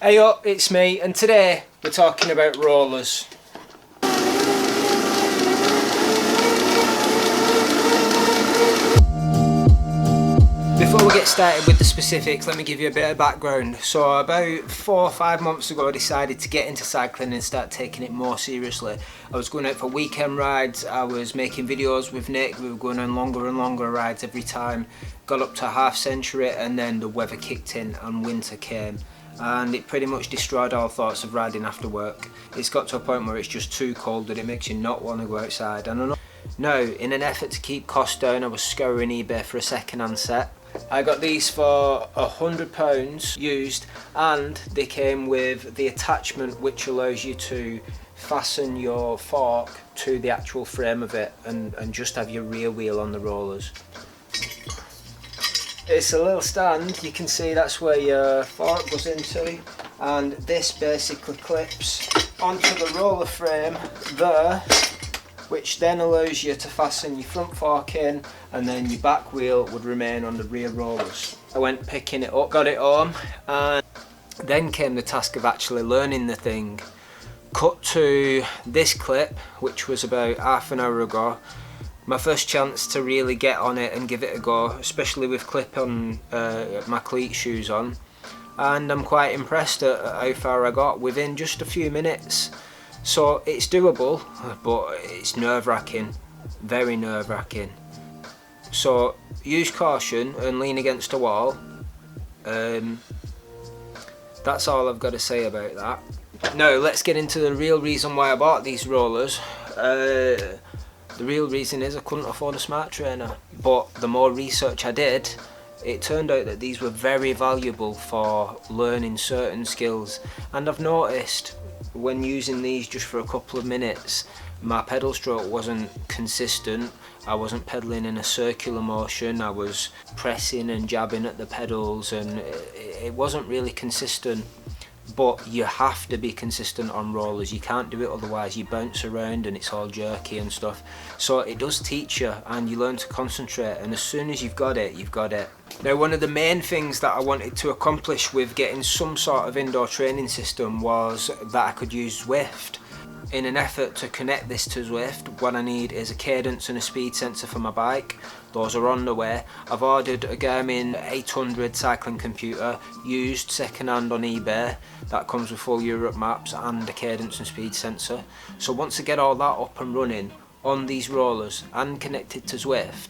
Hey up, it's me, and today we're talking about rollers. Before we get started with the specifics, let me give you a bit of background. So about 4 or 5 months ago I decided to get into cycling and start taking it more seriously. I was going out for weekend rides, I was making videos with Nick, we were going on longer and longer rides every time. Got up to a half century and then the weather kicked in and winter came. And it pretty much destroyed all thoughts of riding after work. It's got to a point where it's just too cold that it makes you not want to go outside. And I know. Now, in an effort to keep costs down, I was scouring eBay for a second-hand set. I got these for £100 used, and they came with the attachment which allows you to fasten your fork to the actual frame of it and just have your rear wheel on the rollers. It's a little stand, you can see that's where your fork goes into, and this basically clips onto the roller frame there, which then allows you to fasten your front fork in, and then your back wheel would remain on the rear rollers. I went picking it up, got it home, and then came the task of actually learning the thing. Cut to this clip, which was about half an hour ago. My first chance to really get on it and give it a go, especially with clip-on my cleat shoes on, and I'm quite impressed at how far I got within just a few minutes. So it's doable, but it's nerve-wracking, very nerve-wracking. So use caution and lean against a wall. That's all I've got to say about that. Now let's get into the real reason why I bought these rollers. The real reason is I couldn't afford a smart trainer, but the more research I did, it turned out that these were very valuable for learning certain skills. And I've noticed when using these just for a couple of minutes, my pedal stroke wasn't consistent. I wasn't pedaling in a circular motion, I was pressing and jabbing at the pedals, and it wasn't really consistent. But you have to be consistent on rollers, you can't do it otherwise, you bounce around and it's all jerky and stuff. So it does teach you, and you learn to concentrate, and as soon as you've got it, you've got it. Now, one of the main things that I wanted to accomplish with getting some sort of indoor training system was that I could use Zwift. In an effort to connect this to Zwift, what I need is a cadence and a speed sensor for my bike. Those are on the way. I've ordered a Garmin 800 cycling computer, used second-hand on eBay. That comes with full Europe maps and a cadence and speed sensor. So once I get all that up and running on these rollers and connected to Zwift,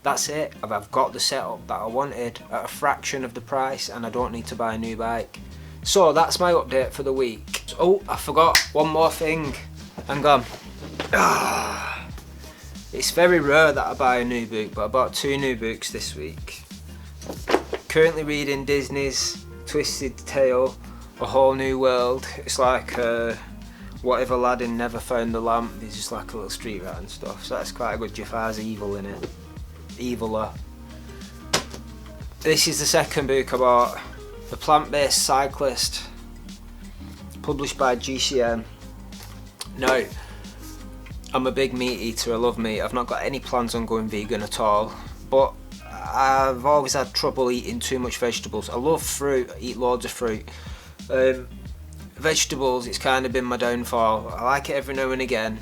that's it. I've got the setup that I wanted at a fraction of the price, and I don't need to buy a new bike. So that's my update for the week. Oh, I forgot one more thing. Hang on. It's very rare that I buy a new book, but I bought 2 new books this week. Currently reading Disney's Twisted Tale, A Whole New World. It's like what if Aladdin never found the lamp. There's just like a little street rat and stuff. So that's quite a good Jafar's evil in it. Eviler. This is the second book I bought. The Plant-Based Cyclist, published by GCM. Now, I'm a big meat eater, I love meat. I've not got any plans on going vegan at all, but I've always had trouble eating too much vegetables. I love fruit, I eat loads of fruit. Vegetables, it's kind of been my downfall. I like it every now and again.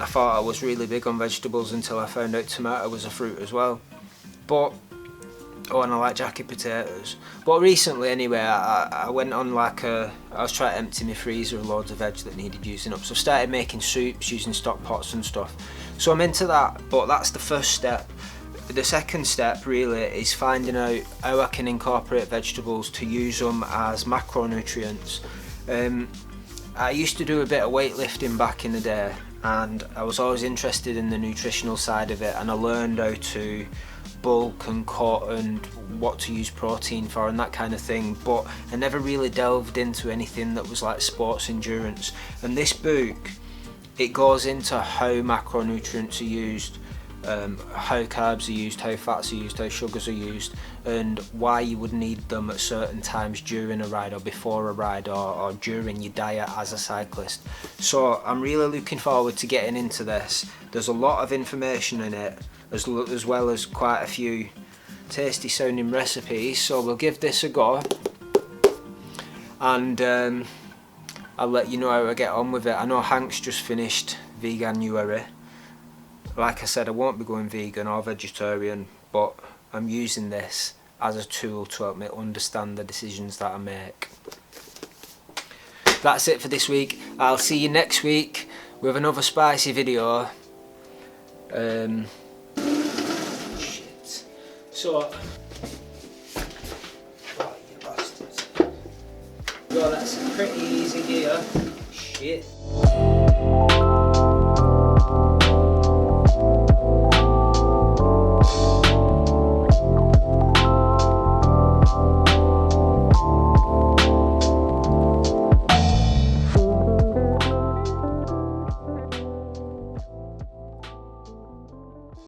I thought I was really big on vegetables until I found out tomato was a fruit as well. But oh, and I like jacket potatoes. But recently anyway, I went on like I was trying to empty my freezer of loads of veg that needed using up. So I started making soups using stock pots and stuff. So I'm into that, but that's the first step. The second step really is finding out how I can incorporate vegetables to use them as macronutrients. I used to do a bit of weightlifting back in the day, and I was always interested in the nutritional side of it, and I learned how to bulk and cut and what to use protein for and that kind of thing, but I never really delved into anything that was like sports endurance. And this book, it goes into how macronutrients are used, how carbs are used, how fats are used, how sugars are used, and why you would need them at certain times during a ride or before a ride or during your diet as a cyclist. So I'm really looking forward to getting into this. There's a lot of information in it, as well as quite a few tasty sounding recipes, so we'll give this a go. and I'll let you know how I get on with it. I know Hank's just finished Veganuary. Like I said, I won't be going vegan or vegetarian, but I'm using this as a tool to help me understand the decisions that I make. That's it for this week. I'll see you next week with another spicy video. Shit. So, oh, you bastards. Well, that's pretty easy gear. Shit.